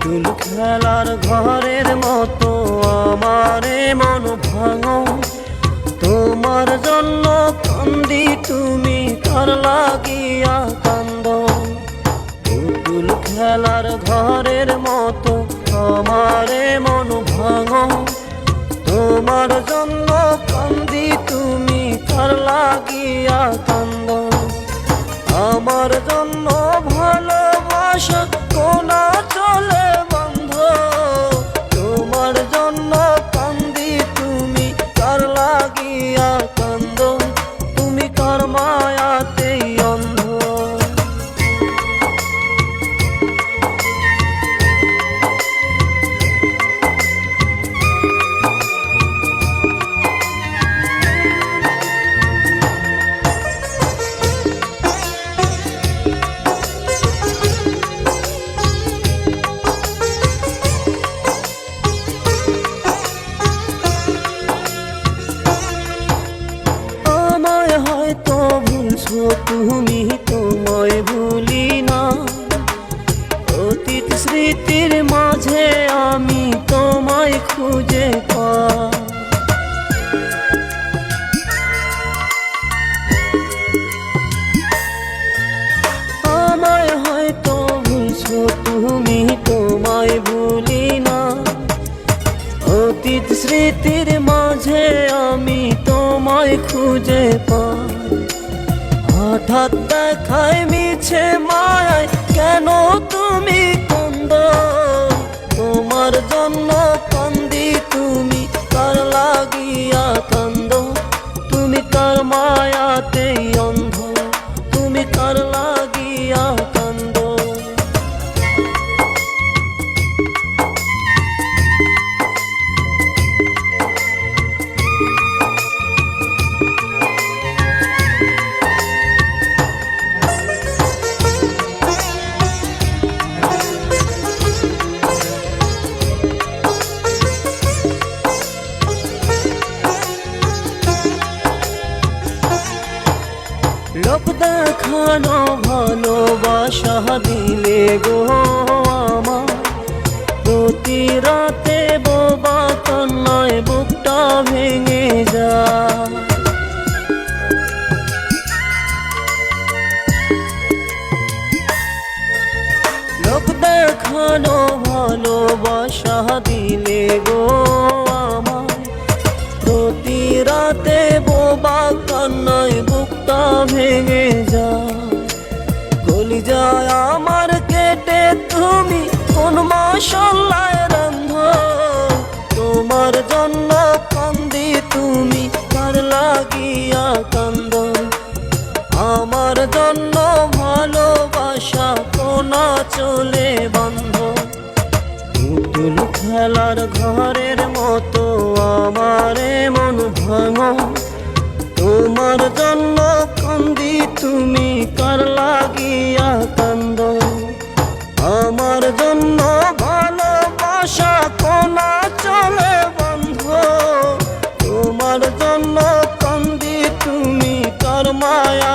পুতুল খেলার ঘরের মতো আমারে মন ভাঙো, তোমার জন্য কান্দি তুমি কার লাগিয়া কান্দ। পুতুল খেলার ঘরের মতো আমারে মন ভাঙো, তোমার জন্য কান্দি তুমি কার লাগিয়া কান্দ। আমার জন্য ভালোবাসা কোনা চলে বন্ধ, তোমার জন্য কান্দি তুমি কার লাগিয়া কান্দ। তুমি কার মায়াতেই অন্ধ। হয়তো ভুলছো তুমি, তোমায় ভুলি না। অতীত স্মৃতির মাঝে আমি তোমায় খুঁজে পাই। আমায় হয়তো ভুলছো তুমি, তোমায় ভুলি না। অতীত স্মৃতির মাঝে আমি তোমায় খুঁজে পাই। হঠাৎ দেখায় মিছে মায়ায় কেন তুমি কান্দ, তোমার জন্য কান্দি তুমি কার লাগিয়া কান্দ। তুমি কার মায়াতেই অন্ধ, তুমি কার লাগিয়া কান্দ। লোক দেখানো ভালোবাসা দিলে গো আমার, প্রতি রাতে বোবা কান্নায় বুকটা ভেঙে যায়। লোক দেখানো ভালোবাসা দিলে গো আমার, প্রতি রাতে বোবা কান্নায় বুকটা ভেঙে যায়। কলিজায় আমার কেটে তুমি কোন মশলায় রান্ধ, তোমার জন্য কান্দি তুমি কার লাগিয়া কান্দ। আমার জন্য ভালোবাসা কোনা চলে বন্ধ। পুতুল খেলার ঘরের মতো আমারে মন ভাঙো, তোমার জন্য কান্দি তুমি কার লাগিয়া কান্দ। আমার জন্য ভালোবাসা কোনা চলে বন্ধ, তোমার জন্য কান্দি তুমি কার মায়া